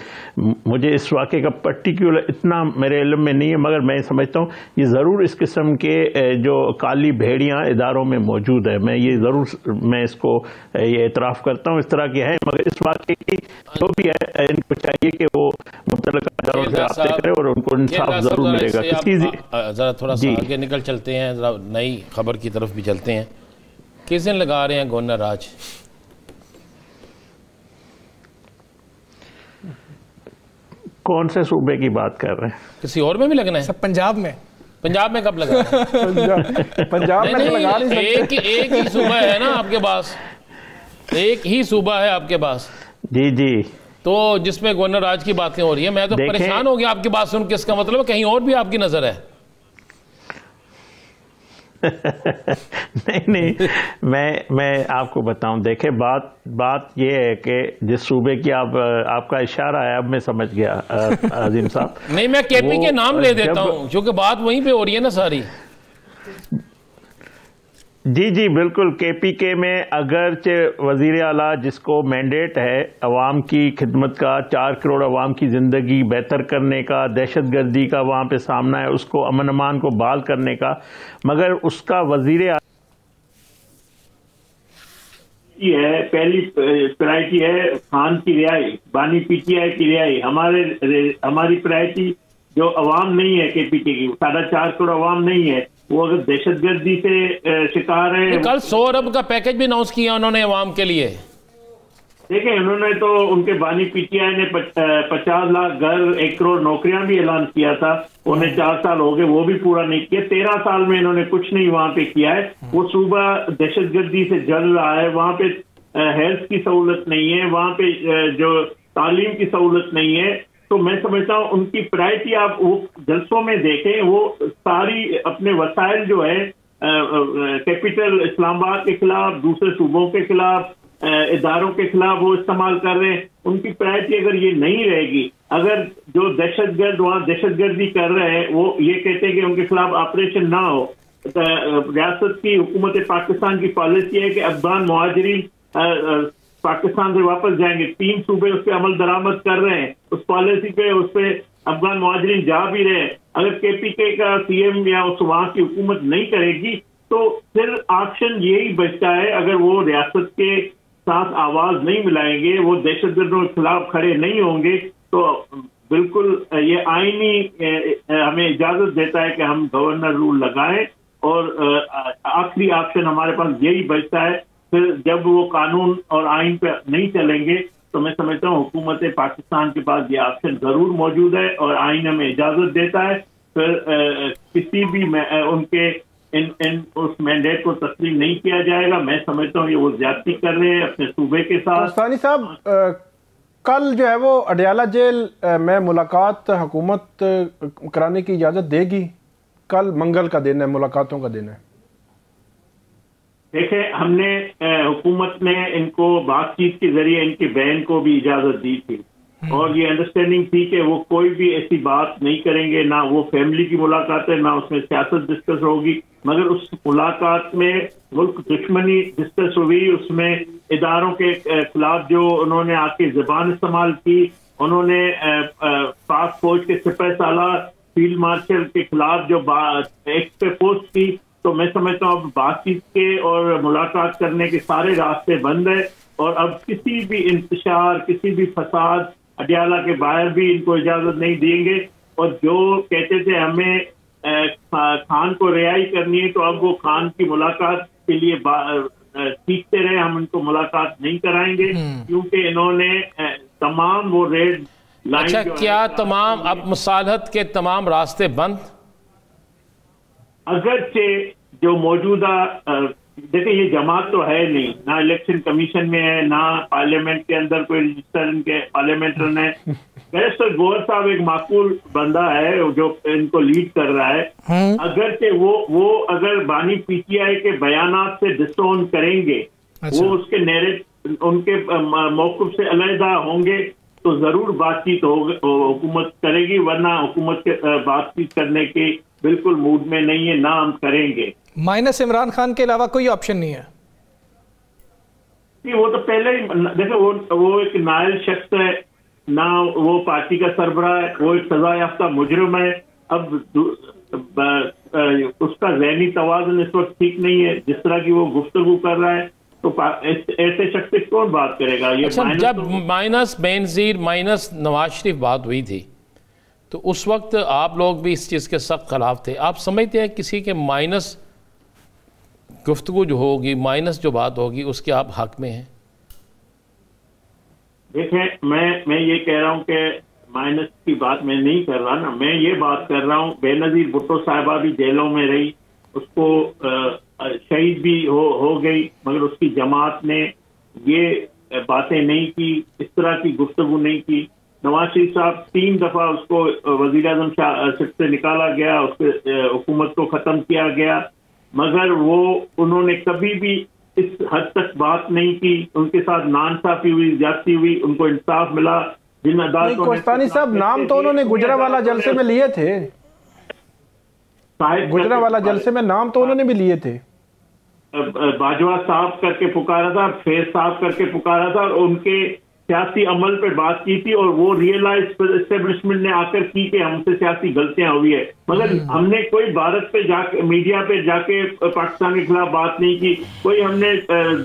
مجھے اس واقعے کا پرٹیکولر اتنا میرے علم میں نہیں ہے، مگر میں سمجھتا ہوں یہ ضرور اس قسم کے جو کالی بھیڑیاں اداروں میں موجود ہے، میں یہ ضرور میں اس کو یہ اعتراف کرتا ہوں، اس طرح کی ہے۔ مگر اس واقعے کی جو بھی ہے، ان کو چاہیے کہ وہ متعلقہ اداروں سے رابطے کرے اور ان کو انصاف ضرور ملے گا۔ ذرا تھوڑا سا آگے نکل چلتے ہیں، ذرا نئی خبر کی طرف بھی چلتے ہیں۔ کس دن لگا رہے ہیں گورنر راج؟ کون سے صوبے کی بات کر رہے ہیں؟ کسی اور میں بھی لگنا ہے؟ سب پنجاب میں۔ پنجاب میں کب لگا رہے ہیں؟ پنجاب میں تو لگا نہیں سکتے۔ ایک ہی صوبہ ہے نا آپ کے پاس، ایک ہی صوبہ ہے آپ کے پاس، جی جی، تو جس میں گورنر راج کی باتیں ہو رہی ہیں۔ میں تو پریشان ہو گیا آپ کی بات سن کے، اس کا مطلب کہیں اور بھی آپ کی نظر ہے؟ نہیں، میں آپ کو بتاؤں، دیکھیں بات یہ ہے کہ جس صوبے کی آپ کا اشارہ ہے، اب میں سمجھ گیا عظیم صاحب۔ نہیں، میں کے پی کے نام لے دیتا ہوں کیونکہ بات وہیں پہ ہو رہی ہے نا ساری۔ جی جی بالکل، کے پی کے میں اگرچہ وزیر اعلیٰ جس کو مینڈیٹ ہے عوام کی خدمت کا، 4 کروڑ عوام کی زندگی بہتر کرنے کا، دہشت گردی کا وہاں پہ سامنا ہے، اس کو امن امان کو بحال کرنے کا، مگر اس کا وزیر اعلیٰ ہے پہلی پرائرٹی ہے خان کی رہائی، بانی پی ٹی آئی کی رہائی۔ ہماری پرائرٹی جو عوام نہیں ہے کے پی کے کی، 4.5 کروڑ عوام نہیں ہے، وہ اگر دہشت گردی سے شکار ہے۔ کل 100 ارب کا پیکج بھی اناؤنس کیا انہوں نے عوام کے لیے۔ دیکھیں انہوں نے تو ان کے بانی پی ٹی آئی نے 50 لاکھ گھر، 1 کروڑ نوکریاں بھی اعلان کیا تھا، انہیں 4 سال ہو گئے، وہ بھی پورا نہیں کیا۔ 13 سال میں انہوں نے کچھ نہیں وہاں پہ کیا ہے۔ وہ صوبہ دہشت گردی سے جل رہا ہے، وہاں پہ ہیلتھ کی سہولت نہیں ہے، وہاں پہ جو تعلیم کی سہولت نہیں ہے۔ تو میں سمجھتا ہوں ان کی پرائرٹی آپ وہ جلسوں میں دیکھیں، وہ ساری اپنے وسائل جو ہے کیپٹل اسلام آباد کے خلاف، دوسرے صوبوں کے خلاف، اداروں کے خلاف وہ استعمال کر رہے ہیں۔ ان کی پرائرٹی اگر یہ نہیں رہے گی، اگر جو دہشت گرد وہاں دہشت گردی کر رہے ہیں وہ یہ کہتے ہیں کہ ان کے خلاف آپریشن نہ ہو، ریاست کی حکومت پاکستان کی پالیسی ہے کہ افغان مہاجرین پاکستان سے واپس جائیں گے، 3 صوبے اس پہ عمل درآمد کر رہے ہیں، اس پالیسی پہ اس پہ افغان مہاجرین جا بھی رہے ہیں۔ اگر کے پی کے کا سی ایم یا اس وہاں کی حکومت نہیں کرے گی تو پھر آپشن یہی بچتا ہے، اگر وہ ریاست کے ساتھ آواز نہیں ملائیں گے، وہ دہشت گردوں کے خلاف کھڑے نہیں ہوں گے، تو بالکل یہ آئینی ہمیں اجازت دیتا ہے کہ ہم گورنر رول لگائیں، اور آخری آپشن ہمارے پاس یہی بچتا ہے۔ پھر جب وہ قانون اور آئین پہ نہیں چلیں گے تو میں سمجھتا ہوں حکومت پاکستان کے پاس یہ آپشن ضرور موجود ہے، اور آئین ہمیں اجازت دیتا ہے۔ پھر کسی بھی ان کے اس مینڈیٹ کو تسلیم نہیں کیا جائے گا۔ میں سمجھتا ہوں یہ وہ زیادتی کر رہے ہیں اپنے صوبے کے ساتھ۔ ثانی صاحب، کل جو ہے وہ اڈیالہ جیل میں ملاقات حکومت کرانے کی اجازت دے گی؟ کل منگل کا دن ہے، ملاقاتوں کا دن ہے۔ دیکھیں ہم نے حکومت نے ان کو بات چیت کے ذریعے ان کے بہن کو بھی اجازت دی تھی، اور یہ انڈرسٹینڈنگ تھی کہ وہ کوئی بھی ایسی بات نہیں کریں گے، نہ وہ فیملی کی ملاقات ہے، نہ اس میں سیاست ڈسکس ہوگی، مگر اس ملاقات میں ملک دشمنی ڈسکس ہوئی، اس میں اداروں کے خلاف جو انہوں نے آ کے زبان استعمال کی، انہوں نے پاک فوج کے سپہ سالار فیلڈ مارشل کے خلاف جو ایکس پہ پوسٹ کی، تو میں سمجھتا ہوں اب بات چیت کے اور ملاقات کرنے کے سارے راستے بند ہیں، اور اب کسی بھی انتشار، کسی بھی فساد اڈیالہ کے باہر بھی ان کو اجازت نہیں دیں گے۔ اور جو کہتے تھے ہمیں خان کو رہائی کرنی ہے، تو اب وہ خان کی ملاقات کے لیے سیکھتے رہے، ہم ان کو ملاقات نہیں کرائیں گے، کیونکہ انہوں نے تمام وہ ریڈ لائن۔ اچھا، کیا تمام اب مصالحت کے تمام راستے بند؟ اگرچہ جو موجودہ دیکھیں یہ جماعت تو ہے نہیں، نہ الیکشن کمیشن میں ہے، نہ پارلیمنٹ کے اندر کوئی رجسٹر ان کے پارلیمنٹرن ہے۔ بیرسٹر گوہر صاحب ایک معقول بندہ ہے جو ان کو لیڈ کر رہا ہے، اگرچہ وہ اگر بانی پی ٹی آئی کے بیانات سے ڈسون کریں گے، وہ اس کے ان کے موقف سے علیحدہ ہوں گے، تو ضرور بات چیت حکومت کرے گی، ورنہ حکومت کے بات چیت کرنے کے بالکل موڈ میں نہیں ہے، نہ ہم کریں گے۔ مائنس عمران خان کے علاوہ کوئی آپشن نہیں ہے؟ وہ تو پہلے ہی دیکھیں، وہ ایک نائل شخص ہے، نہ وہ پارٹی کا سربراہ ہے، وہ ایک سزا یافتہ مجرم ہے۔ اب اس کا ذہنی توازن اس وقت ٹھیک نہیں ہے، جس طرح کی وہ گفتگو کر رہا ہے، تو ایسے شخص سے کون بات کرے گا؟ جب مائنس بینظیر مائنس نواز شریف بات ہوئی تھی تو اس وقت آپ لوگ بھی اس چیز کے سخت خلاف تھے۔ آپ سمجھتے ہیں کسی کے مائنس گفتگو جو ہوگی، مائنس جو بات ہوگی، اس کے آپ حق میں ہیں؟ دیکھیں، میں یہ کہہ رہا ہوں کہ مائنس کی بات میں نہیں کر رہا نا، میں یہ بات کر رہا ہوں بے نظیر بھٹو صاحبہ بھی جیلوں میں رہی، اس کو شہید بھی ہو گئی، مگر اس کی جماعت نے یہ باتیں نہیں کی، اس طرح کی گفتگو نہیں کی۔ نواز شریف صاحب 3 دفعہ اس کو وزیر اعظم سے نکالا گیا، اس کے حکومت کو ختم کیا گیا، مگر انہوں نے کبھی بھی اس حد تک بات نہیں کی، ان کے ساتھ ناانصافی ہوئی، زیادتی ہوئی، ان کو انصاف ملا۔ جن عدالتوں کوستانی صاحب نام تو انہوں نے گجرانوالہ جلسے میں لیے تھے، گجرانوالہ جلسے میں نام تو انہوں نے بھی لیے تھے، باجوہ صاحب کر کے پکارا تھا، فیض صاحب کر کے پکارا تھا، اور ان کے سیاسی عمل پہ بات کی تھی، اور وہ ریئلائز اسٹیبلشمنٹ نے آ کر کی کہ ہم سے سیاسی غلطیاں ہوئی ہے، مگر ہم نے کوئی بھارت پہ جا کے میڈیا پہ جا کے پاکستان کے خلاف بات نہیں کی، کوئی ہم نے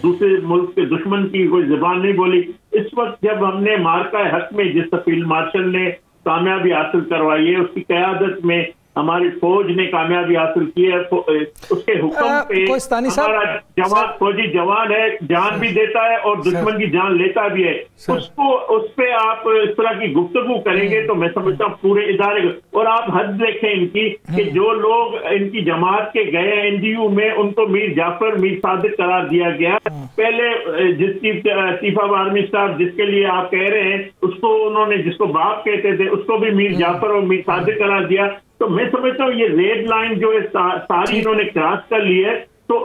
دوسرے ملک کے دشمن کی کوئی زبان نہیں بولی۔ اس وقت جب ہم نے مارکہ حق میں جس فیلڈ مارشل نے کامیابی حاصل کروائی ہے، اس کی قیادت میں ہماری فوج نے کامیابی حاصل کی ہے، اس کے حکم پہ ہمارا جوان فوجی جوان ہے، جان بھی دیتا ہے اور دشمن کی جان لیتا بھی ہے، اس پہ آپ اس طرح کی گفتگو کریں گے تو میں سمجھتا ہوں پورے ادارے کو، اور آپ حد دیکھیں ان کی کہ جو لوگ ان کی جماعت کے گئے ہیں این ڈی یو میں، ان کو میر جعفر میر صادق قرار دیا گیا، پہلے جس کی چیف آف آرمی اسٹاف جس کے لیے آپ کہہ رہے ہیں، اس کو انہوں نے جس کو باپ کہتے تھے اس کو بھی میر جعفر اور میر صادق قرار دیا۔ تو میں سمجھتا ہوں یہ ریڈ لائن جو ساری انہوں نے کراس کر لی ہے، تو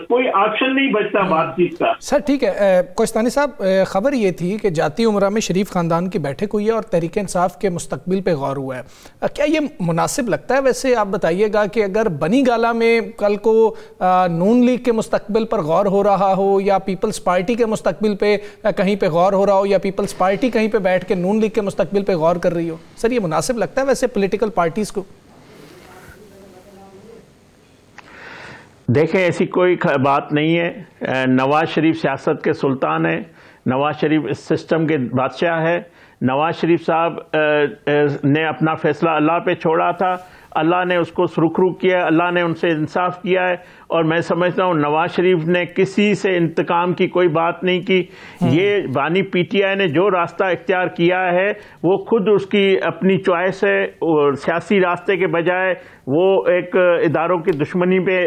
کوئی آپشن نہیں بچتا بات چیت کا۔ سر ٹھیک ہے، کوستانی صاحب، خبر یہ تھی کہ جاتی عمرہ میں شریف خاندان کی بیٹھک ہوئی ہے اور تحریک انصاف کے مستقبل پہ غور ہوا ہے، کیا یہ مناسب لگتا ہے؟ ویسے آپ بتائیے گا کہ اگر بنی گالہ میں کل کو نون لیگ کے مستقبل پر غور ہو رہا ہو، یا پیپلز پارٹی کے مستقبل پہ کہیں پہ غور ہو رہا ہو، یا پیپلز پارٹی کہیں پہ بیٹھ کے نون لیگ کے مستقبل پہ غور کر رہی ہو، سر یہ مناسب لگتا ہے ویسے پولیٹیکل پارٹیز کو؟ دیکھیں، ایسی کوئی بات نہیں ہے، نواز شریف سیاست کے سلطان ہیں، نواز شریف اس سسٹم کے بادشاہ ہے، نواز شریف صاحب نے اپنا فیصلہ اللہ پہ چھوڑا تھا، اللہ نے اس کو سرخرو کیا، اللہ نے ان سے انصاف کیا ہے، اور میں سمجھتا ہوں نواز شریف نے کسی سے انتقام کی کوئی بات نہیں کی۔ یہ بانی پی ٹی آئی نے جو راستہ اختیار کیا ہے وہ خود اس کی اپنی چوائس ہے، اور سیاسی راستے کے بجائے وہ ایک اداروں کی دشمنی پہ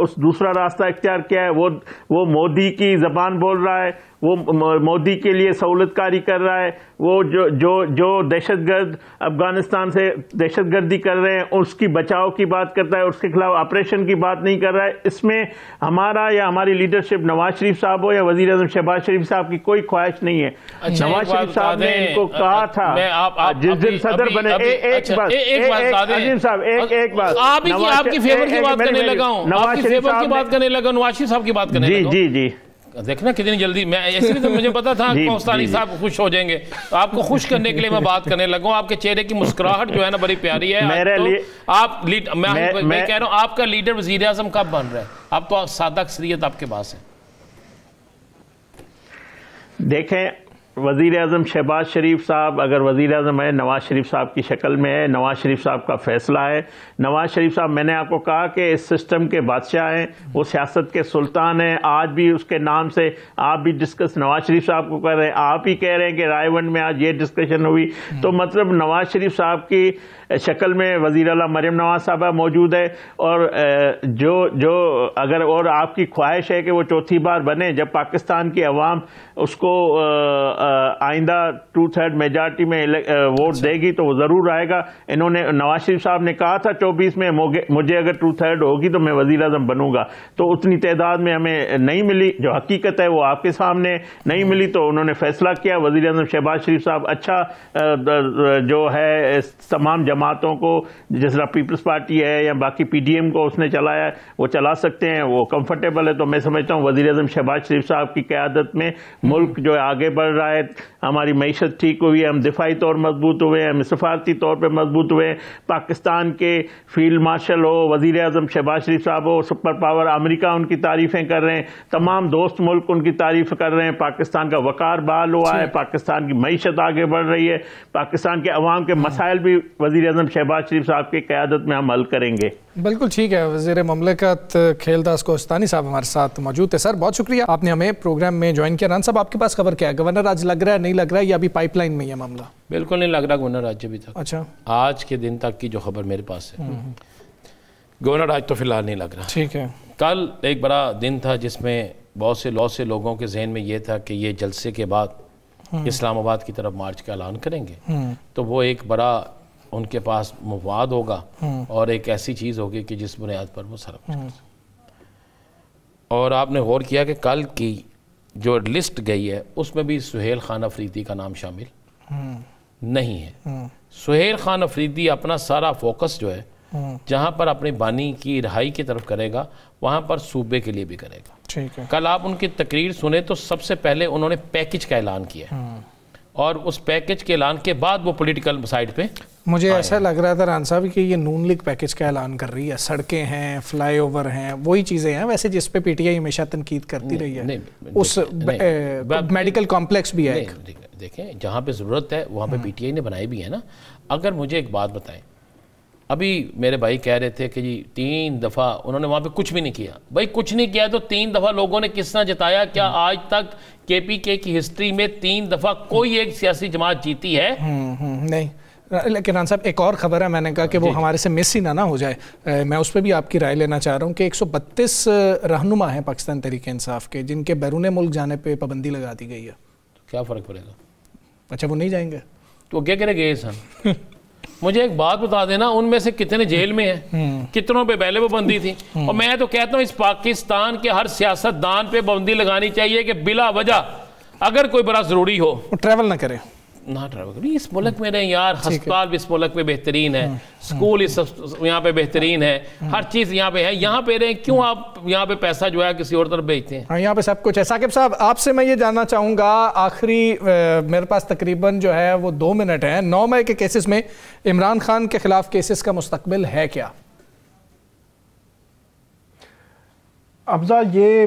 اس دوسرا راستہ اختیار کیا ہے، وہ مودی کی زبان بول رہا ہے، وہ مودی کے لیے سہولت کاری کر رہا ہے، وہ جو دہشت گرد افغانستان سے دہشت گردی کر رہے ہیں اس کی بچاؤ کی بات کرتا ہے، اس کے خلاف آپریشن کی بات نہیں کر رہا ہے. اس میں ہمارا یا ہماری لیڈرشپ نواز شریف صاحب ہو یا وزیر اعظم شہباز شریف صاحب کی کوئی خواہش نہیں ہے. نواز شریف صاحب نے ان کو کہا تھا جس دن صدر بنے، ایک بات عظیم صاحب، ایک بات آپ کی فیور کی بات کرنے لگا ہوں، آپ کی فیور کی بات کرنے لگا، نواز شریف صاحب کی بات کرنے لگا. جی دیکھنا کتنی جلدی، میں ایسے بھی تو مجھے پتا تھا کوستانی صاحب خوش ہو جائیں گے، آپ کو خوش کرنے کے لیے میں بات کرنے لگا ہوں. آپ کے چہرے کی مسکراہٹ جو ہے نا بڑی پیاری ہے. میں کہہ رہا ہوں آپ کا لیڈر وزیر اعظم کب بن رہا ہے؟ آپ تو سادہ اکثریت آپ کے پاس ہے. دیکھیں وزیر اعظم شہباز شریف صاحب اگر وزیر اعظم ہے، نواز شریف صاحب کی شکل میں ہے، نواز شریف صاحب کا فیصلہ ہے. نواز شریف صاحب، میں نے آپ کو کہا کہ اس سسٹم کے بادشاہ ہیں، وہ سیاست کے سلطان ہیں. آج بھی اس کے نام سے آپ بھی ڈسکس نواز شریف صاحب کو کر رہے ہیں، آپ ہی کہہ رہے ہیں کہ رائے ونڈ میں آج یہ ڈسکشن ہوئی. تو مطلب نواز شریف صاحب کی شکل میں وزیر اعلیٰ مریم نواز صاحبہ موجود ہے. اور جو اگر اور آپ کی خواہش ہے کہ وہ چوتھی بار بنے، جب پاکستان کی عوام اس کو آئندہ 2/3 میجارٹی میں ووٹ دے گی تو وہ ضرور آئے گا. انہوں نے نواز شریف صاحب نے کہا تھا 24 میں مجھے اگر 2/3 ہوگی تو میں وزیر اعظم بنوں گا. تو اتنی تعداد میں ہمیں نہیں ملی، جو حقیقت ہے وہ آپ کے سامنے نہیں ملی. تو انہوں نے فیصلہ کیا، وزیر اعظم شہباز شریف صاحب اچھا جو ہے تمام جماعتوں کو، جس طرح پیپلز پارٹی ہے یا باقی پی ڈی ایم کو اس نے چلایا ہے، وہ چلا سکتے ہیں، وہ کمفرٹیبل ہے. تو میں سمجھتا ہوں وزیر اعظم شہباز شریف صاحب کی قیادت میں ملک جو ہے آگے بڑھ رہا ہے. ہماری معیشت ٹھیک ہوئی ہے، ہم دفاعی طور مضبوط ہوئے ہیں، ہم سفارتی طور پہ مضبوط ہوئے ہیں. پاکستان کے فیلڈ مارشل ہو، وزیر اعظم شہباز شریف صاحب ہو، سپر پاور امریکہ ان کی تعریفیں کر رہے ہیں، تمام دوست ملک ان کی تعریف کر رہے ہیں. پاکستان کا وقار بحال ہوا ہے، پاکستان کی معیشت آگے بڑھ رہی ہے، پاکستان کے عوام کے مسائل بھی وزیر اعظم شہباز شریف صاحب کی قیادت میں ہم حل کریں گے. بالکل ٹھیک ہے. وزیر مملکت کھیلداس کوہستانی صاحب ہمارے ساتھ موجود تھے. سر بہت شکریہ، آپ نے ہمیں پروگرام میں جوائن کیا. ران صاحب آپ کے پاس خبر کیا ہے؟ گورنر آج لگ رہا ہے نہیں لگ رہا ہے یا ابھی پائپ لائن میں یہ معاملہ؟ بالکل نہیں لگ رہا گورنر آج ابھی تک. اچھا، آج کے دن تک کی جو خبر میرے پاس ہے گورنر آج تو فی الحال نہیں لگ رہا. ٹھیک ہے. کل ایک بڑا دن تھا جس میں بہت سے لوگوں کے ذہن میں یہ تھا کہ یہ جلسے کے بعد اسلام آباد کی طرف مارچ کا اعلان کریں گے، تو وہ ایک بڑا ان کے پاس مفاد ہوگا اور ایک ایسی چیز ہوگی کہ جس بنیاد پر وہ سارا کچھ کر سکتے. اور آپ نے غور کیا کہ کل کی جو لسٹ گئی ہے اس میں بھی سہیل خان افریدی کا نام شامل نہیں ہے. سہیل خان افریدی اپنا سارا فوکس جو ہے جہاں پر اپنی بانی کی رہائی کی طرف کرے گا وہاں پر صوبے کے لیے بھی کرے گا. ٹھیک ہے. کل آپ ان کی تقریر سنیں تو سب سے پہلے انہوں نے پیکج کا اعلان کیا اور اس پیکج کے اعلان کے بعد وہ پولیٹیکل سائیڈ پہ مجھے ایسا لگ رہا تھا ران صاحب کہ یہ نون لیگ پیکج کا اعلان کر رہی ہے. سڑکیں ہیں، فلائی اوور ہیں، وہی چیزیں ہیں ویسے جس پہ پی ٹی آئی ہمیشہ تنقید کرتی رہی ہے. اس میڈیکل کمپلیکس بھی ہے. دیکھیں جہاں پہ ضرورت ہے وہاں پہ پی ٹی آئی نے بنائی بھی ہے نا. اگر مجھے ایک بات بتائیں، ابھی میرے بھائی کہہ رہے تھے کہ جی 3 دفعہ انہوں نے وہاں پہ کچھ بھی نہیں کیا. بھائی کچھ نہیں کیا تو 3 دفعہ لوگوں نے کس طرح جتایا؟ کیا آج تک کے پی کے کی ہسٹری میں 3 دفعہ کوئی ایک سیاسی جماعت جیتی ہے؟ نہیں. لیکن ران صاحب ایک اور خبر ہے، میں نے کہا کہ وہ ہمارے سے مس ہی نہ ہو جائے، میں اس پہ بھی آپ کی رائے لینا چاہ رہا ہوں کہ 132 رہنما ہیں پاکستان تحریک انصاف کے جن کے بیرون ملک جانے پہ پابندی لگا دی گئی ہے. کیا فرق پڑے گا؟ اچھا وہ نہیں جائیں گے تو کیا کرے گے سن؟ مجھے ایک بات بتا دینا، ان میں سے کتنے جیل میں ہیں، کتنوں پہ پہلے پابندی تھی؟ اور میں تو کہتا ہوں اس پاکستان کے ہر سیاست دان پہ پابندی لگانی چاہیے کہ بلا وجہ اگر کوئی بڑا ضروری ہو ٹریول نہ کرے. نہ ٹریول کریں. اس ملک میں رہیں یار، ہسپتال بھی اس ملک میں بہترین ہے، سکول یہاں پہ بہترین ہے، ہر چیز یہاں پہ ہے، یہاں پہ رہیں. کیوں آپ یہاں پہ پیسہ جو ہے کسی اور طرف بھیجتے ہیں؟ ہاں یہاں پہ سب کچھ ہے. ثاقب صاحب آپ سے میں یہ جاننا چاہوں گا، آخری میرے پاس تقریباً جو ہے وہ 2 منٹ ہیں. 9 مئی کے کیسز میں عمران خان کے خلاف کیسز کا مستقبل ہے کیا؟ افضا یہ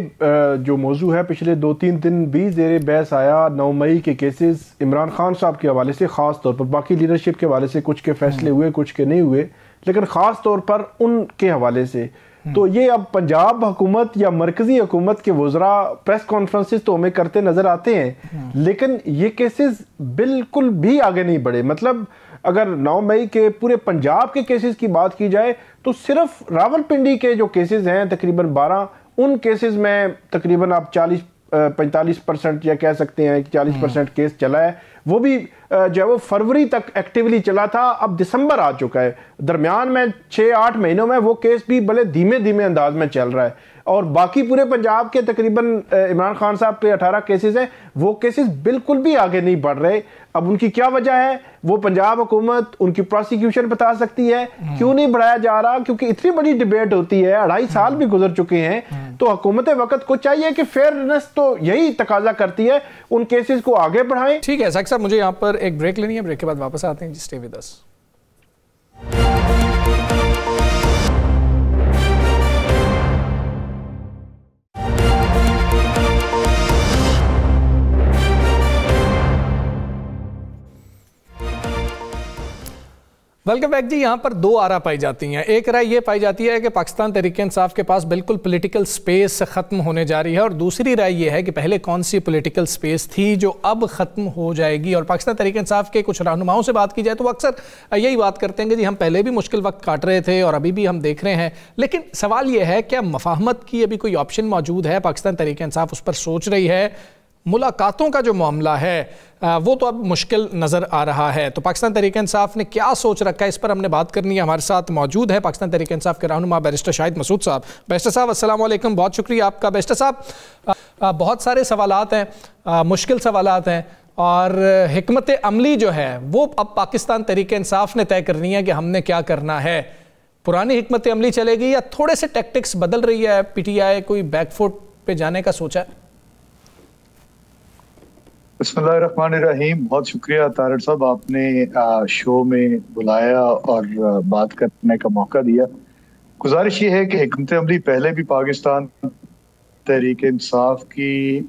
جو موضوع ہے پچھلے 2-3 دن بھی زیر بحث آیا. 9 مئی کے کیسز عمران خان صاحب کے حوالے سے خاص طور پر، باقی لیڈرشپ کے حوالے سے کچھ کے فیصلے ہوئے کچھ کے نہیں ہوئے، لیکن خاص طور پر ان کے حوالے سے تو یہ اب پنجاب حکومت یا مرکزی حکومت کے وزراء پریس کانفرنسز تو ہمیں کرتے نظر آتے ہیں، لیکن یہ کیسز بالکل بھی آگے نہیں بڑھے. مطلب اگر 9 مئی کے پورے پنجاب کے کیسز کی بات کی جائے تو صرف راولپنڈی کے جو کیسز ہیں تقریباً 12، ان کیسز میں تقریباً آپ 45% یا کہہ سکتے ہیں 40% کیس چلا ہے، وہ بھی جو ہے وہ فروری تک ایکٹیولی چلا تھا، اب دسمبر آ چکا ہے، درمیان میں 6-8 مہینوں میں وہ کیس بھی بڑے دھیمے دھیمے انداز میں چل رہا ہے، اور باقی پورے پنجاب کے تقریباً عمران خان صاحب پہ 18 کیسز ہیں، وہ کیسز بالکل بھی آگے نہیں بڑھ رہے۔ اب ان کی کیا وجہ ہے؟ وہ پنجاب حکومت ان کی پروسیکیوشن بتا سکتی ہے کیوں نہیں بڑھایا جا رہا، کیونکہ اتنی بڑی ڈیبیٹ ہوتی ہے، 2.5 سال بھی گزر چکے ہیں، تو حکومت وقت کو چاہیے کہ فیئرنس تو یہی تقاضا کرتی ہے ان کیسز کو آگے بڑھائیں۔ ٹھیک ہے ذاکر صاحب، مجھے یہاں پر ایک بریک لینی ہے، بریک کے بعد واپس آتے ہیں، stay with us. Welcome back جی۔ یہاں پر 2 آرا پائی جاتی ہیں، ایک رائے یہ پائی جاتی ہے کہ پاکستان تحریک انصاف کے پاس بالکل پولیٹیکل سپیس ختم ہونے جا رہی ہے، اور دوسری رائے یہ ہے کہ پہلے کون سی پولیٹیکل سپیس تھی جو اب ختم ہو جائے گی۔ اور پاکستان تحریک انصاف کے کچھ رہنماؤں سے بات کی جائے تو وہ اکثر یہی بات کرتے ہیں کہ جی ہم پہلے بھی مشکل وقت کاٹ رہے تھے اور ابھی بھی ہم دیکھ رہے ہیں، لیکن سوال یہ ہے کیا مفاہمت کی ابھی کوئی آپشن موجود ہے؟ پاکستان تحریک انصاف اس پر سوچ رہی ہے؟ ملاقاتوں کا جو معاملہ ہے وہ تو اب مشکل نظر آ رہا ہے، تو پاکستان تحریک انصاف نے کیا سوچ رکھا ہے، اس پر ہم نے بات کرنی ہے۔ ہمارے ساتھ موجود ہے پاکستان تحریک انصاف کے رہنما بیرسٹر شاہد مسعود صاحب۔ بیرسٹر صاحب السلام علیکم، بہت شکریہ آپ کا۔ بیرسٹر صاحب، بہت سارے سوالات ہیں، مشکل سوالات ہیں، اور حکمت عملی جو ہے وہ اب پاکستان تحریک انصاف نے طے کرنی ہے کہ ہم نے کیا کرنا ہے۔ پرانی حکمت عملی چلے گی یا تھوڑے سے ٹیکٹکس بدل رہی ہے؟ پی ٹی آئی کوئی بیک فٹ پہ جانے کا سوچا ہے؟ بسم اللہ الرحمن الرحیم، بہت شکریہ طارڑ صاحب، آپ نے شو میں بلایا اور بات کرنے کا موقع دیا۔ گزارش یہ ہے کہ حکمت عملی پہلے بھی پاکستان تحریک انصاف کی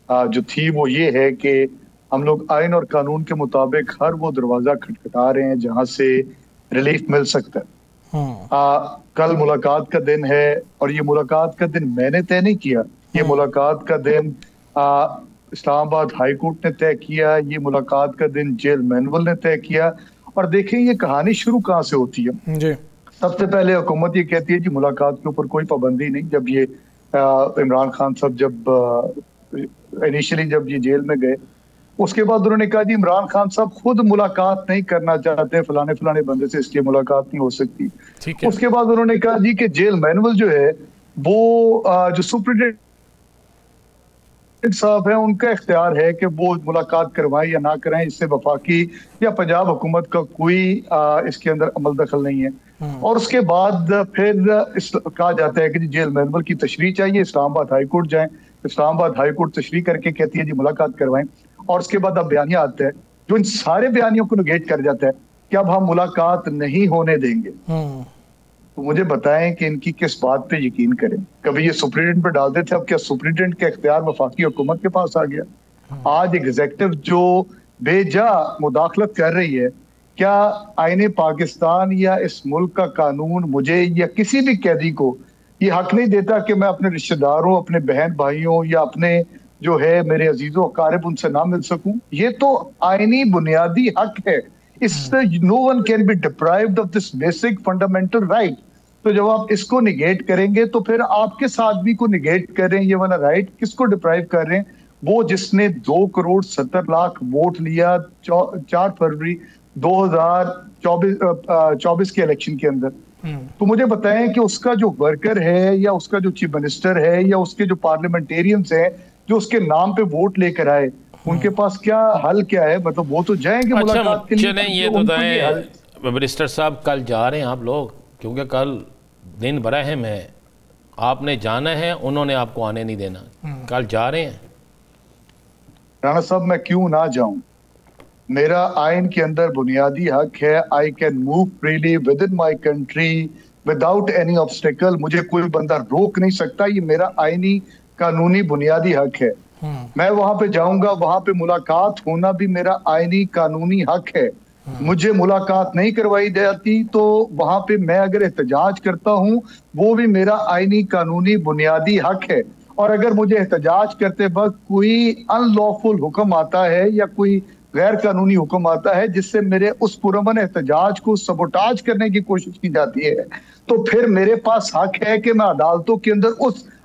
جو تھی وہ یہ ہے کہ ہم لوگ آئین اور قانون کے مطابق ہر وہ دروازہ کھٹکھٹا رہے ہیں جہاں سے ریلیف مل سکتا ہے۔ کل ملاقات کا دن ہے، اور یہ ملاقات کا دن میں نے طے نہیں کیا، یہ ملاقات کا دن اسلام آباد ہائی کورٹ نے طے کیا، یہ ملاقات کا دن جیل مینول نے طے کیا۔ اور دیکھیں یہ کہانی شروع کہاں سے ہوتی ہے جی۔ سب سے پہلے حکومت یہ کہتی ہے جی ملاقات کے اوپر کوئی پابندی نہیں۔ جب یہ عمران خان صاحب جب انیشلی جب یہ جیل میں گئے، اس کے بعد انہوں نے کہا جی عمران خان صاحب خود ملاقات نہیں کرنا چاہتے فلانے بندے سے، اس لیے ملاقات نہیں ہو سکتی۔ اس کے بعد انہوں نے کہا جی کہ جیل مینول جو ہے وہ جو سپرنٹینڈنٹ صاحب ہیں ان کا اختیار ہے کہ وہ ملاقات کروائیں یا نہ کرائیں، اس سے وفاقی یا پنجاب حکومت کا کوئی اس کے اندر عمل دخل نہیں ہے۔ اور اس کے بعد پھر کہا جاتا ہے کہ جی جیل مینول کی تشریح چاہیے، اسلام آباد ہائی کورٹ جائیں، اسلام آباد ہائی کورٹ تشریح کر کے کہتی ہے جی ملاقات کروائیں، اور اس کے بعد اب بیانیہ آتا ہے جو ان سارے بیانیوں کو نگیٹ کر جاتا ہے کہ اب ہم ملاقات نہیں ہونے دیں گے۔ تو مجھے بتائیں کہ ان کی کس بات پہ یقین کریں؟ کبھی یہ سپرنٹینڈنٹ پہ ڈالتے تھے، اب کیا سپرنٹینڈنٹ کا اختیار وفاقی حکومت کے پاس آ گیا؟ آج ایگزیکٹو جو بے جا مداخلت کر رہی ہے، کیا آئین پاکستان یا اس ملک کا قانون مجھے یا کسی بھی قیدی کو یہ حق نہیں دیتا کہ میں اپنے رشتہ داروں، اپنے بہن بھائیوں یا اپنے جو ہے میرے عزیزوں اقارب ان سے نہ مل سکوں؟ یہ تو آئینی بنیادی حق ہے۔ no one can be deprived of this basic fundamental right۔ تو جب آپ اس کو نگیٹ کریں گے تو پھر آپ کے ساتھ بھی کو نگیٹ کر رہے ہیں یہ والا رائٹ۔ کس کو ڈپرائیو کر رہے ہیں؟ وہ جس نے 2.70 کروڑ ووٹ لیا 4 فروری 2024 کے الیکشن کے اندر۔ تو مجھے بتائیں کہ اس کا جو ورکر ہے یا اس کا جو چیف منسٹر ہے یا اس کے جو پارلیمنٹیرینز ہیں جو اس کے نام پہ ووٹ لے کر آئے، ان کے پاس کیا حل کیا ہے؟ مطلب وہ تو جائیں گے ملاقات کے لیے۔ چلیں یہ تو دائیں برسٹر صاحب، کل جا رہے ہیں آپ لوگ؟ کیونکہ کل دن بڑا اہم ہے، آپ نے جانا ہے، انہوں نے آپ کو آنے نہیں دینا، کل جا رہے ہیں؟ رانا صاحب میں کیوں نہ جاؤں؟ میرا آئین کے اندر بنیادی حق ہے، I can move freely within my country without any obstacle۔ مجھے کوئی بندہ روک نہیں سکتا، یہ میرا آئینی قانونی بنیادی حق ہے۔ میں وہاں پہ جاؤں گا، وہاں پہ ملاقات ہونا بھی میرا آئینی قانونی حق ہے۔ مجھے ملاقات نہیں کروائی جاتی تو وہاں پہ میں اگر احتجاج کرتا ہوں وہ بھی میرا آئینی قانونی بنیادی حق ہے۔ اور اگر مجھے احتجاج کرتے وقت کوئی ان لافل حکم آتا ہے یا کوئی غیر قانونی حکم آتا ہے جس سے میرے اس پرامن احتجاج کو سبوٹاج کرنے کی کوشش کی جاتی ہے، تو پھر میرے پاس حق ہے کہ میں عدالتوں کے اندر اس